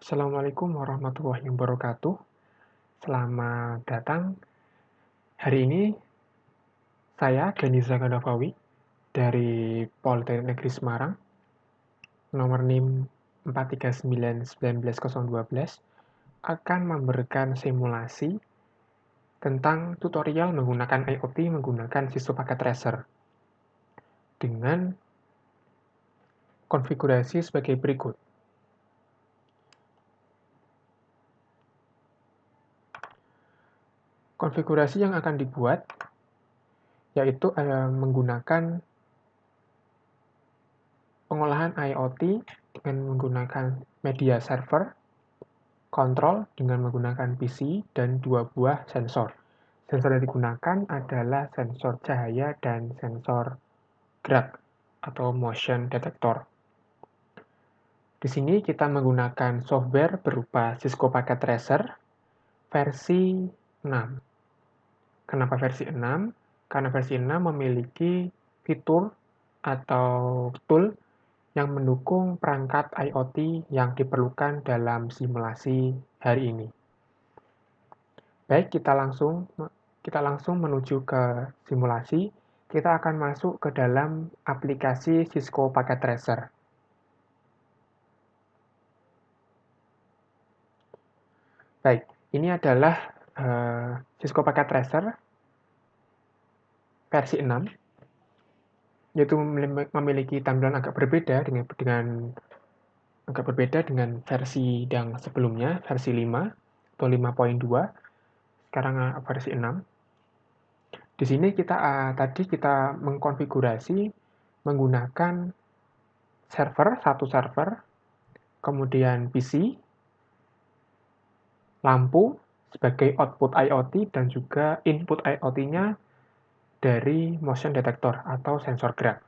Assalamualaikum warahmatullahi wabarakatuh. Selamat datang. Hari ini saya Gani Zakanafawi dari Politeknik Negeri Semarang, nomor NIM 4391912, akan memberikan simulasi tentang tutorial menggunakan IoT menggunakan sistem paket tracer dengan konfigurasi sebagai berikut. Konfigurasi yang akan dibuat yaitu menggunakan pengolahan IoT dengan menggunakan media server, kontrol dengan menggunakan PC, dan 2 buah sensor. Sensor yang digunakan adalah sensor cahaya dan sensor gerak atau motion detector. Di sini kita menggunakan software berupa Cisco Packet Tracer versi 6. Kenapa versi 6? Karena versi 6 memiliki fitur atau tool yang mendukung perangkat IoT yang diperlukan dalam simulasi hari ini. Baik, kita langsung menuju ke simulasi. Kita akan masuk ke dalam aplikasi Cisco Packet Tracer. Baik, ini adalah Cisco Packet Tracer versi 6, yaitu memiliki tampilan agak berbeda dengan versi yang sebelumnya, versi 5 atau 5.2. Sekarang versi 6. Di sini tadi kita mengkonfigurasi menggunakan satu server, kemudian PC, lampu sebagai output IoT dan juga input IoT-nya dari motion detector atau sensor gerak.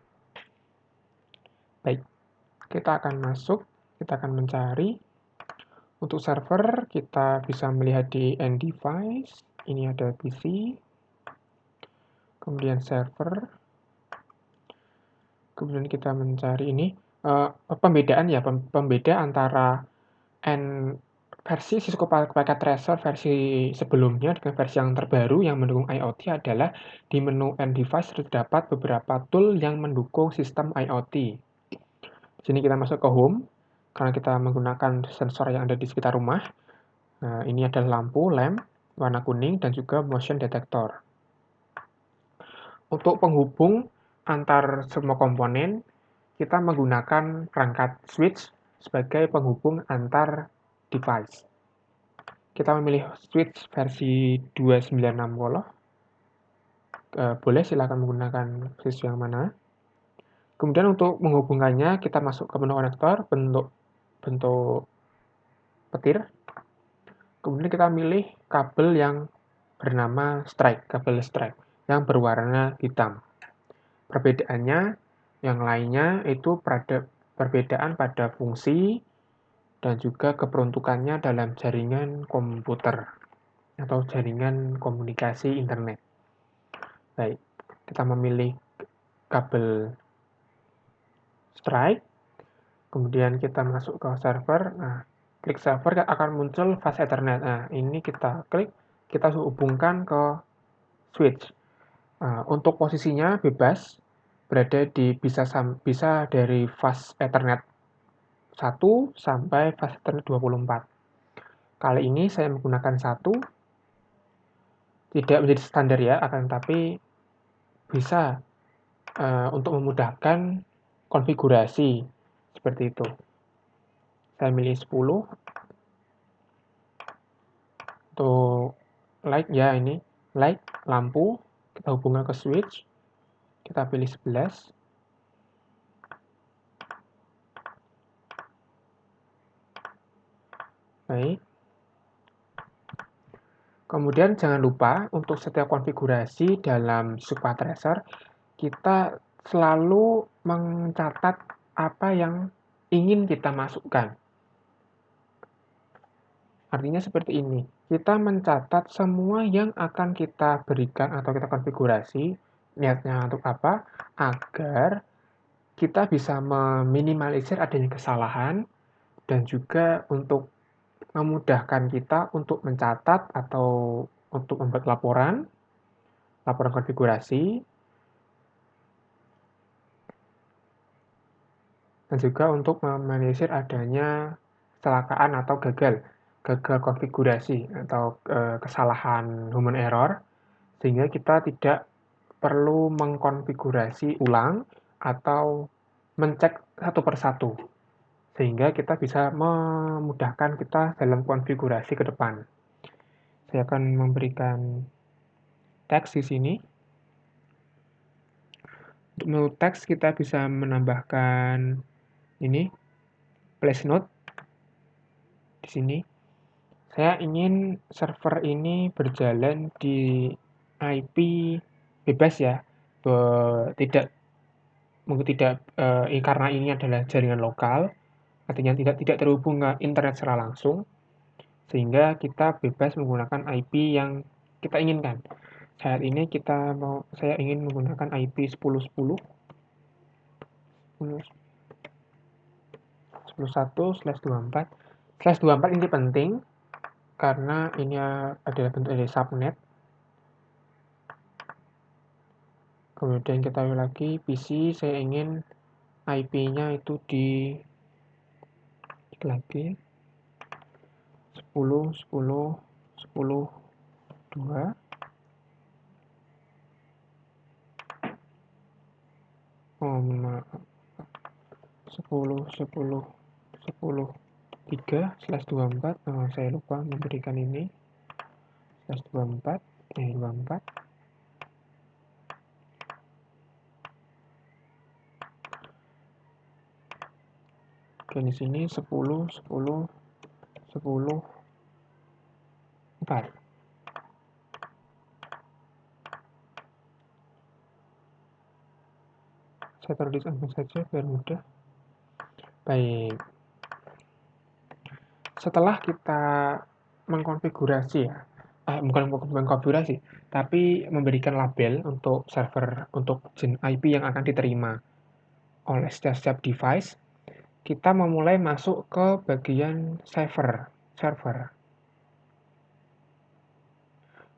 Baik, kita akan mencari. Untuk server, kita bisa melihat di end device, ini ada PC, kemudian server, kemudian kita mencari ini, pembeda antara versi Cisco Packet Tracer versi sebelumnya dengan versi yang terbaru yang mendukung IoT adalah di menu end device terdapat beberapa tool yang mendukung sistem IoT. Di sini kita masuk ke home, karena kita menggunakan sensor yang ada di sekitar rumah. Nah, ini adalah lamp warna kuning dan juga motion detector. Untuk penghubung antar semua komponen, kita menggunakan perangkat switch sebagai penghubung antar device. Kita memilih switch versi 2960. Boleh silakan menggunakan switch yang mana. Kemudian untuk menghubungkannya, kita masuk ke menu konektor bentuk petir. Kemudian kita pilih kabel yang bernama kabel strike yang berwarna hitam. Perbedaannya, yang lainnya itu perbedaan pada fungsi dan juga keperuntukannya dalam jaringan komputer atau jaringan komunikasi internet. Baik, kita memilih kabel strike, kemudian kita masuk ke server. Nah, klik server akan muncul fast Ethernet. Nah, ini kita klik, kita hubungkan ke switch. Untuk posisinya bebas, berada di bisa dari fast Ethernet 1 sampai fast Ethernet 24. Kali ini saya menggunakan 1, tidak menjadi standar ya, akan tetapi bisa untuk memudahkan konfigurasi seperti itu. Saya milih 10 untuk light ya, ini light lampu, kita hubungkan ke switch, kita pilih 11. Baik. Kemudian jangan lupa untuk setiap konfigurasi dalam Cisco Tracer, kita selalu mencatat apa yang ingin kita masukkan. Artinya seperti ini, kita mencatat semua yang akan kita berikan atau kita konfigurasi, niatnya untuk apa? Agar kita bisa meminimalisir adanya kesalahan dan juga untuk memudahkan kita untuk mencatat atau untuk membuat laporan konfigurasi, dan juga untuk meminimalisir adanya kecelakaan atau gagal konfigurasi atau kesalahan human error, sehingga kita tidak perlu mengkonfigurasi ulang atau mencek satu persatu, sehingga kita bisa memudahkan kita dalam konfigurasi ke depan. Saya akan memberikan teks di sini. Untuk menu teks kita bisa menambahkan ini place note di sini. Saya ingin server ini berjalan di IP bebas ya, karena ini adalah jaringan lokal, artinya tidak terhubung ke internet secara langsung, sehingga kita bebas menggunakan IP yang kita inginkan. Saat ini saya ingin menggunakan IP 10.1/24. Ini penting karena ini adalah bentuk dari subnet. Kemudian kita lagi PC, saya ingin IP-nya itu di 10, 10, 2. Oh, maaf. 10.10.10.3/24. Saya lupa memberikan ini /24. Oke, di sini 10.10.10.4. Saya taruh di samping saja biar mudah. Baik. Setelah kita mengkonfigurasi ya, bukan mengkonfigurasi, tapi memberikan label untuk server, untuk IP yang akan diterima oleh setiap device, kita memulai masuk ke bagian server.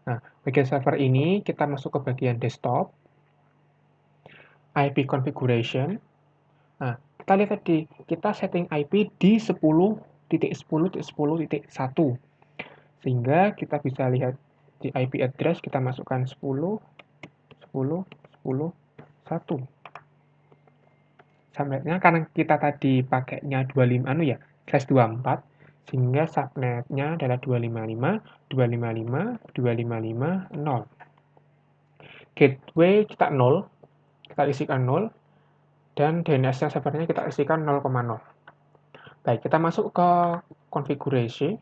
Nah, bagian server ini kita masuk ke bagian desktop, IP configuration. Nah, kita lihat tadi, kita setting IP di 10.10.10.1. Sehingga kita bisa lihat di IP address kita masukkan 10.10.10.1. Subnetnya karena kita tadi pakainya 25/24, sehingga subnetnya adalah 255.255.255.0. Gateway kita 0, kita isikan 0, dan DNS-nya servernya kita isikan 0,0. Baik, kita masuk ke konfigurasi.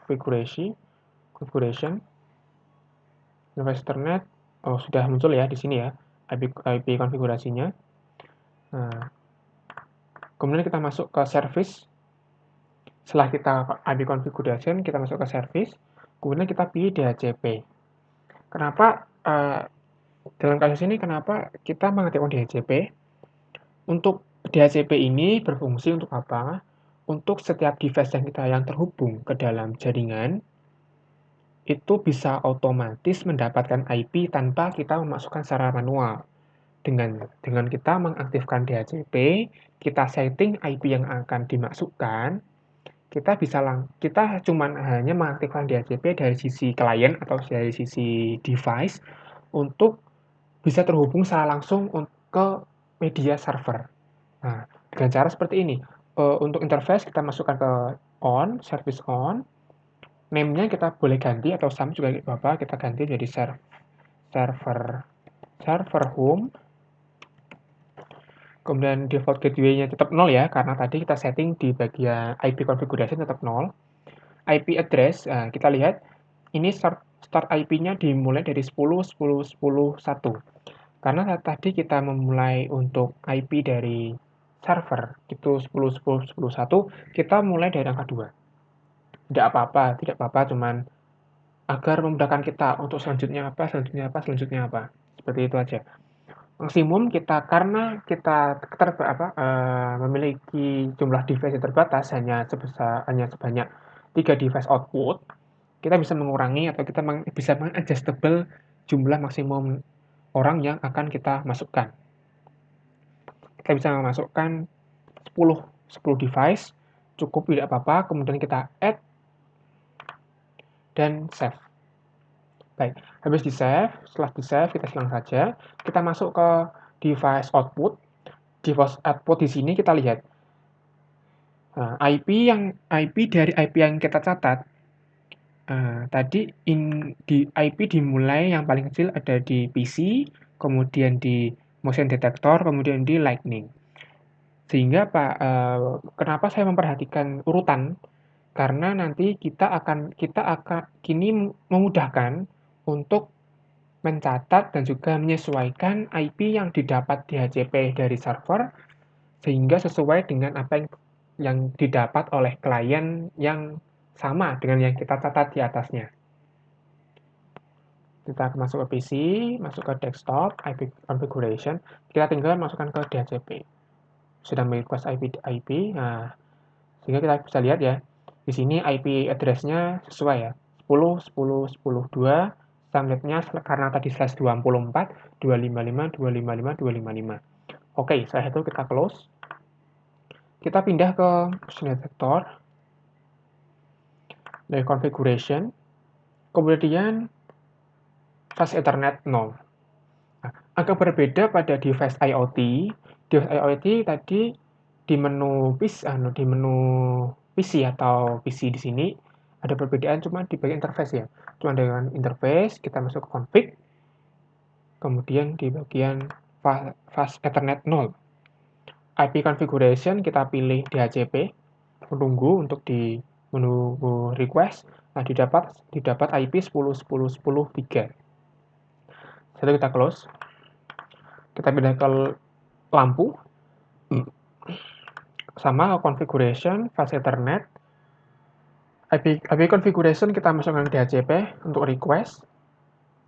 Configuration. Device Ethernet. Oh, sudah muncul ya di sini ya, IP konfigurasinya. Nah, kemudian kita masuk ke service. Setelah kita IP configuration, kita masuk ke service. Kemudian kita pilih DHCP. Kenapa dalam kasus ini kenapa kita mengaktifkan DHCP? Untuk DHCP ini berfungsi untuk apa? Untuk setiap device yang terhubung ke dalam jaringan, itu bisa otomatis mendapatkan IP tanpa kita memasukkan secara manual. Dengan kita mengaktifkan DHCP, kita setting IP yang akan dimasukkan, kita cuman hanya mengaktifkan DHCP dari sisi klien atau dari sisi device untuk bisa terhubung secara langsung ke media server. Nah, dengan cara seperti ini, untuk interface kita masukkan ke service on, name-nya kita boleh ganti atau sama juga Bapak, kita ganti jadi server home. Kemudian default gateway-nya tetap 0 ya, karena tadi kita setting di bagian IP configuration tetap 0. IP address, kita lihat ini start IP-nya dimulai dari 10.10.10.1. Karena tadi kita memulai untuk IP dari server itu 10.10.10.1, kita mulai dari angka 2. Tidak apa-apa, cuman agar memudahkan kita untuk selanjutnya apa. Seperti itu aja. maksimum kita karena kita memiliki jumlah device yang terbatas hanya sebanyak 3 device output, kita bisa mengurangi atau kita bisa meng-adjustable jumlah maksimum orang yang akan kita masukkan. Kita bisa memasukkan 10 device, cukup tidak apa-apa, kemudian kita add dan save. Baik, habis di-save, setelah di-save kita silang saja, kita masuk ke device output. Device output di sini kita lihat IP dari IP yang kita catat tadi di IP dimulai yang paling kecil ada di PC, kemudian di motion detector, kemudian di lightning. Sehingga kenapa saya memperhatikan urutan? Karena nanti kita akan kini memudahkan untuk mencatat dan juga menyesuaikan IP yang didapat DHCP dari server sehingga sesuai dengan apa yang didapat oleh klien yang sama dengan yang kita catat di atasnya. Kita masuk ke PC, masuk ke desktop, IP configuration, kita tinggal masukkan ke DHCP. Sudah request IP, nah sehingga kita bisa lihat ya, di sini IP address-nya sesuai ya, 10, 10, 10, 2, subnet-nya karena tadi slash 24, 255, 255, 255. Oke, setelah itu kita close. Kita pindah ke motion detector, dari configuration, kemudian fast Ethernet 0. Nah, agak berbeda pada device IoT. Device IoT tadi di menu PC atau PC di sini ada perbedaan cuma di bagian interface ya. Cuma dengan interface kita masuk ke config, kemudian di bagian fast Ethernet 0. IP configuration kita pilih DHCP, menunggu untuk di menunggu request. Nah, didapat IP 10 10 10 3. Setelah kita close, kita pindah ke lampu, sama configuration, fast Ethernet, IP configuration kita masukkan ke DHCP untuk request.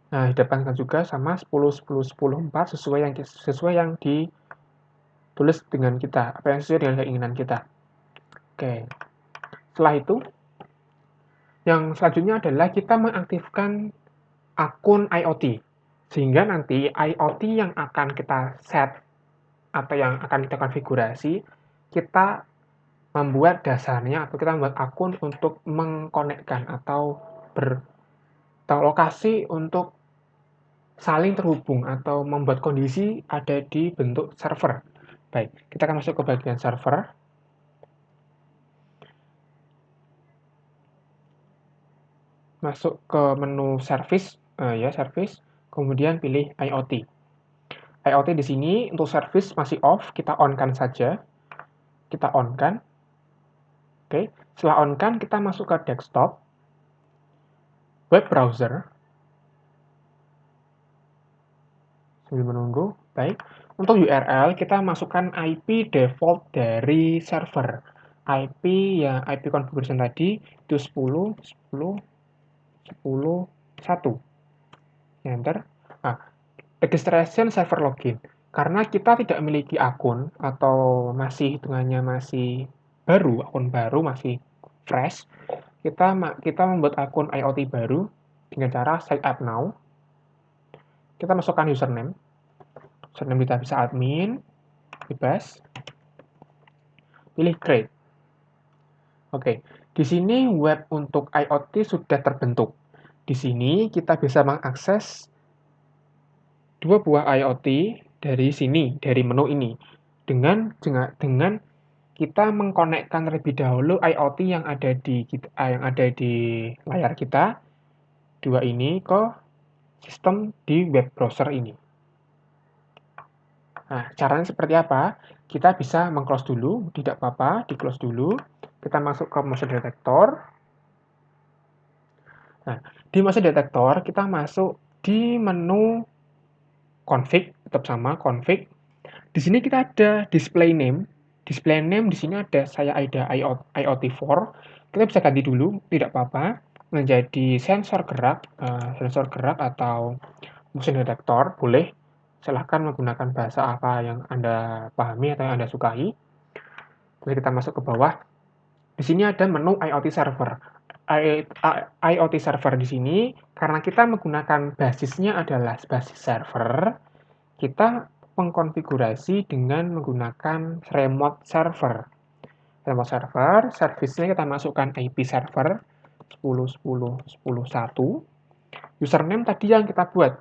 Nah, didapatkan juga sama 10 10 10 4 sesuai yang ditulis dengan kita, apa yang sesuai dengan keinginan kita. Oke. Setelah itu, yang selanjutnya adalah kita mengaktifkan akun IoT. Sehingga nanti IoT yang akan kita set atau yang akan kita konfigurasi, kita membuat dasarnya atau kita membuat akun untuk mengkonekkan atau lokasi untuk saling terhubung atau membuat kondisi ada di bentuk server. Baik, kita akan masuk ke bagian server. Masuk ke menu service, service, kemudian pilih IoT. IoT di sini untuk service masih off, kita on-kan saja. Kita on-kan. Oke, setelah on-kan kita masuk ke desktop, web browser. Sambil menunggu, baik. Untuk URL kita masukkan IP default dari server. IP configuration tadi itu 10 10 10 1. Enter. Nah, registration server login. Karena kita tidak memiliki akun atau hitungannya masih baru, akun baru masih fresh, kita membuat akun IoT baru dengan cara sign up now. Kita masukkan username. Username kita bisa admin, bebas. Pilih create. Oke, di sini web untuk IoT sudah terbentuk. Di sini kita bisa mengakses 2 buah IoT dari sini, dari menu ini. Dengan kita mengkonekkan terlebih dahulu IoT yang ada di layar kita, 2 ini ke sistem di web browser ini. Nah, caranya seperti apa? Kita bisa meng-close dulu, tidak apa-apa, di-close dulu. Kita masuk ke motion detector. Nah, di motion detector kita masuk di menu config, tetap sama config. Di sini kita ada display name. Display name di sini ada IoT4. Kita bisa ganti dulu, tidak apa-apa, menjadi sensor gerak atau motion detector, boleh. Silahkan menggunakan bahasa apa yang Anda pahami atau yang Anda sukai. Terus kita masuk ke bawah. Di sini ada menu IoT server. IoT server di sini, karena kita menggunakan basisnya adalah basis server, kita mengkonfigurasi dengan menggunakan remote server. Remote server, servisnya kita masukkan IP server 10.10.10.1. Username tadi yang kita buat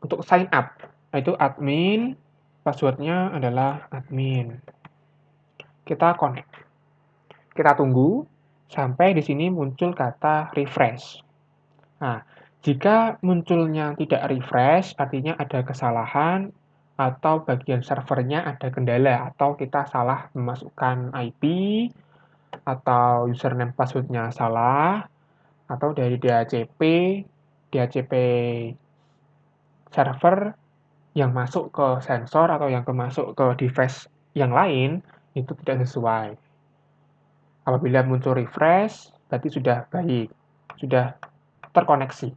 untuk sign up, yaitu admin, passwordnya adalah admin. Kita connect. Kita tunggu sampai di sini muncul kata refresh. Nah, jika munculnya tidak refresh, artinya ada kesalahan atau bagian servernya ada kendala atau kita salah memasukkan IP atau username passwordnya salah atau dari DHCP server yang masuk ke sensor atau yang masuk ke device yang lain itu tidak sesuai. Apabila muncul refresh, berarti sudah baik, sudah terkoneksi.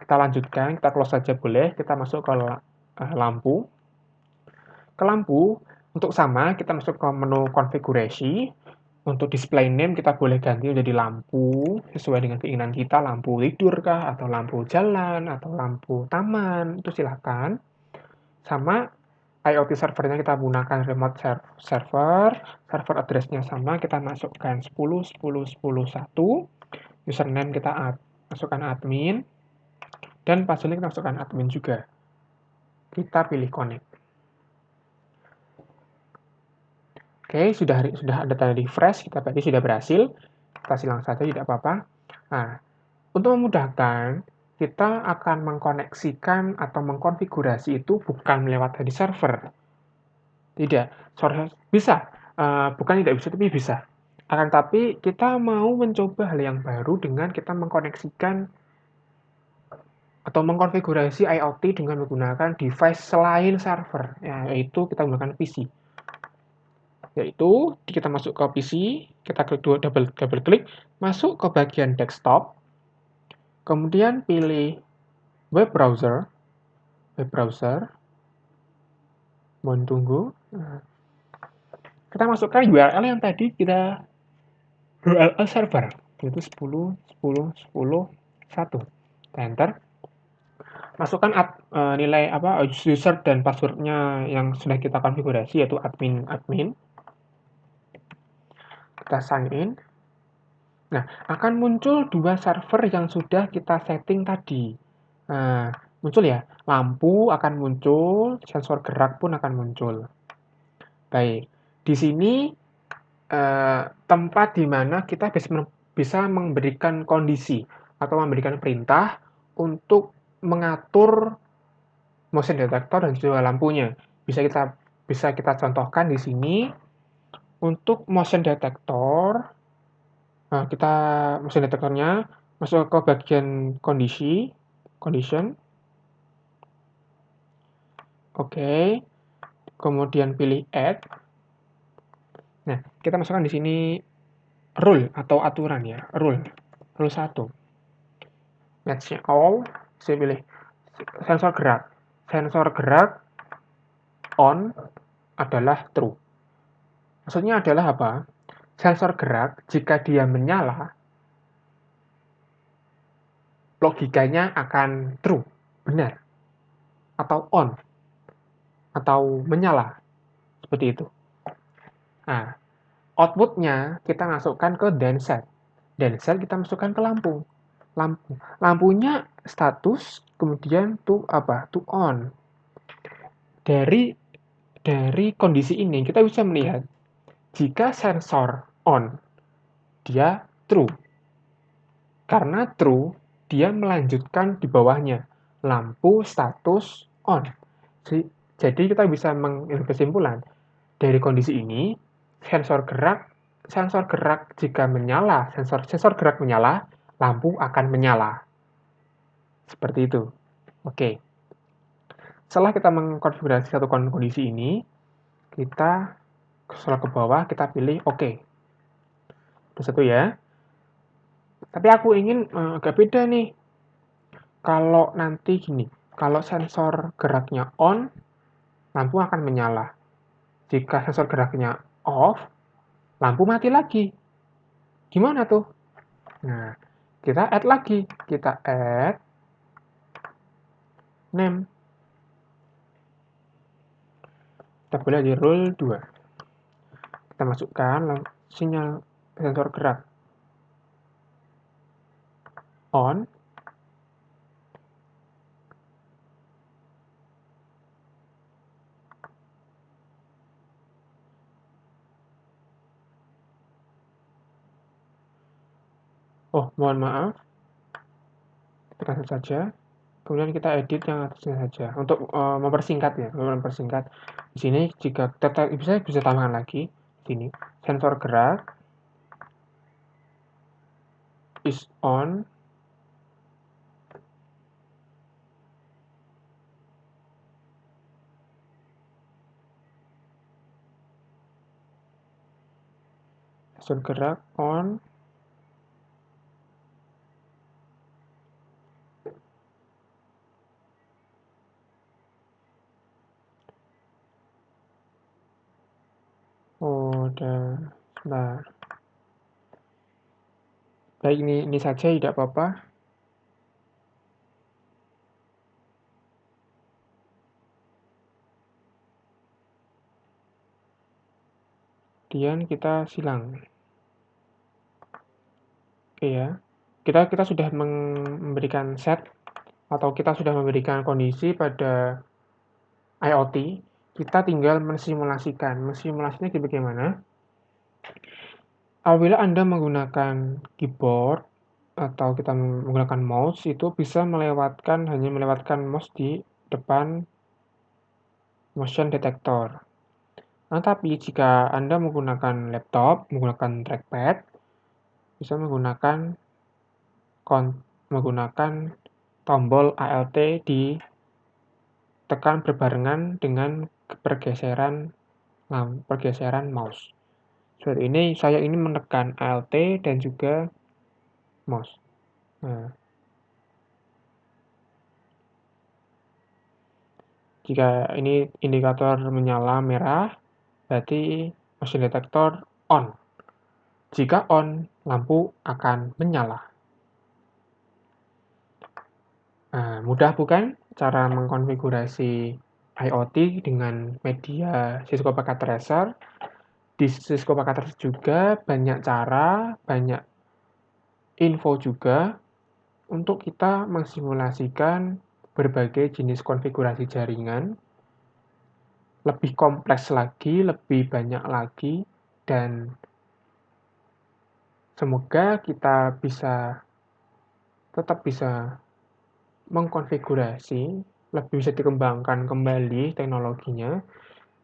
Kita lanjutkan, kita close saja boleh, kita masuk ke lampu. Ke lampu, untuk sama, kita masuk ke menu konfigurasi. Untuk display name, kita boleh ganti menjadi lampu, sesuai dengan keinginan kita, lampu tidur kah, atau lampu jalan, atau lampu taman, itu silakan. Sama, IoT servernya kita gunakan remote server address-nya sama, kita masukkan 10.10.10.1, username kita masukkan admin, dan passwordnya kita masukkan admin juga. Kita pilih connect. Oke, sudah ada tanda refresh, kita berarti sudah berhasil. Kita silang saja, tidak apa-apa. Nah, untuk memudahkan, kita akan mengkoneksikan atau mengkonfigurasi itu bukan lewat dari server. Tidak, bisa. Bukan tidak bisa, tapi bisa. Akan tapi, kita mau mencoba hal yang baru dengan kita mengkoneksikan atau mengkonfigurasi IoT dengan menggunakan device selain server, yaitu kita menggunakan PC. Yaitu kita masuk ke PC, kita klik double klik, masuk ke bagian desktop, kemudian pilih web browser, mohon tunggu. Kita masukkan URL yang tadi kita URL server, yaitu 10.10.10.1. Enter. Masukkan nilai user dan passwordnya yang sudah kita konfigurasi, yaitu admin. Kita sign in. Nah, akan muncul dua server yang sudah kita setting tadi. Nah, muncul ya, lampu akan muncul, sensor gerak pun akan muncul. Baik, di sini tempat di mana kita bisa memberikan kondisi atau memberikan perintah untuk mengatur motion detector dan juga lampunya. Bisa kita contohkan di sini. Untuk motion detector, kita motion detectornya masuk ke bagian condition. Oke. Kemudian pilih add. Nah, kita masukkan di sini rule atau aturan ya, rule 1. Match all, saya pilih sensor gerak. Sensor gerak on adalah true. Maksudnya adalah apa? Sensor gerak, jika dia menyala, logikanya akan true, benar. Atau on, atau menyala. Seperti itu. Nah, outputnya kita masukkan ke denset. Denset kita masukkan ke lampu. Lampunya status, kemudian to on. Dari kondisi ini, kita bisa melihat jika sensor on, dia true. Karena true, dia melanjutkan di bawahnya. Lampu status on. Jadi kita bisa mengambil kesimpulan. Dari kondisi ini, sensor gerak jika menyala, sensor gerak menyala, lampu akan menyala. Seperti itu. Oke. Setelah kita mengkonfigurasi satu kondisi ini, kita scroll ke bawah, kita pilih OK. Itu satu ya. Tapi aku ingin agak beda nih. Kalau nanti gini, Kalau sensor geraknya on, lampu akan menyala. Jika sensor geraknya off, lampu mati lagi. Gimana tuh? Nah, kita add lagi. Kita add name. Kita boleh di rule 2. Kita masukkan sinyal sensor gerak on. Oh, mohon maaf. Kita cancel saja. Kemudian kita edit yang atasnya saja untuk mempersingkat ya, mempersingkat. Di sini jika tetap bisa tambahkan lagi di sini sensor gerak is on. Sensor gerak on. Oh, dan sebentar. Baik, ini saja tidak apa-apa. Kemudian kita silang. Oke ya. Kita sudah memberikan set atau kita sudah memberikan kondisi pada IoT. Kita tinggal mensimulasikan. Mensimulasinya bagaimana? Apabila Anda menggunakan keyboard atau kita menggunakan mouse, itu bisa hanya melewatkan mouse di depan motion detector. Nah, tapi jika Anda menggunakan laptop, menggunakan trackpad, bisa menggunakan tombol Alt ditekan berbarengan dengan pergeseran mouse. Seperti ini, saya ini menekan Alt dan juga mouse. Nah, jika ini indikator menyala merah, berarti motion detector on. Jika on, lampu akan menyala. Nah, mudah bukan cara mengkonfigurasi IoT dengan media Cisco Packet Tracer? Di Cisco Packet Tracer juga banyak cara, banyak info juga untuk kita mensimulasikan berbagai jenis konfigurasi jaringan, lebih kompleks lagi, lebih banyak lagi, dan semoga kita tetap bisa mengkonfigurasi, lebih bisa dikembangkan kembali teknologinya,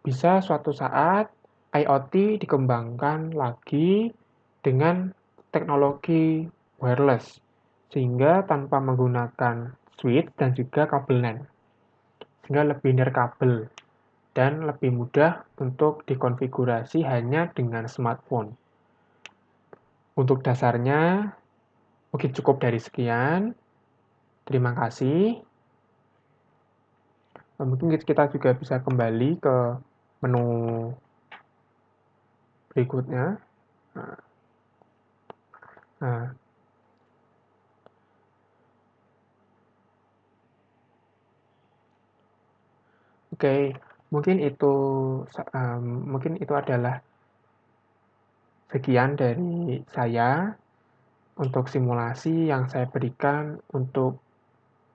bisa suatu saat IoT dikembangkan lagi dengan teknologi wireless, sehingga tanpa menggunakan switch dan juga kabel LAN, sehingga lebih nirkabel dan lebih mudah untuk dikonfigurasi hanya dengan smartphone. Untuk dasarnya, mungkin cukup dari sekian. Terima kasih. Mungkin kita juga bisa kembali ke menu berikutnya. Nah, oke, mungkin itu adalah sekian dari saya untuk simulasi yang saya berikan untuk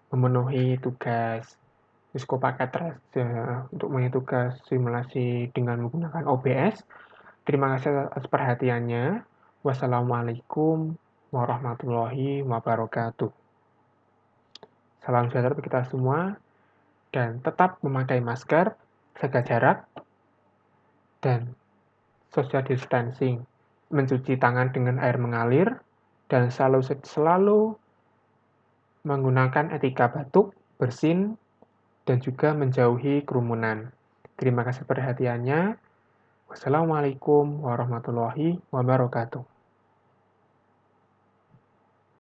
memenuhi tugas Cisco Packet Tracer, untuk memenuhi tugas simulasi dengan menggunakan OBS. Terima kasih atas perhatiannya. Wassalamualaikum warahmatullahi wabarakatuh. Salam sejahtera bagi kita semua, dan tetap memakai masker, jaga jarak, dan social distancing, mencuci tangan dengan air mengalir, dan selalu menggunakan etika batuk, bersin, dan juga menjauhi kerumunan. Terima kasih perhatiannya. Wassalamualaikum warahmatullahi wabarakatuh.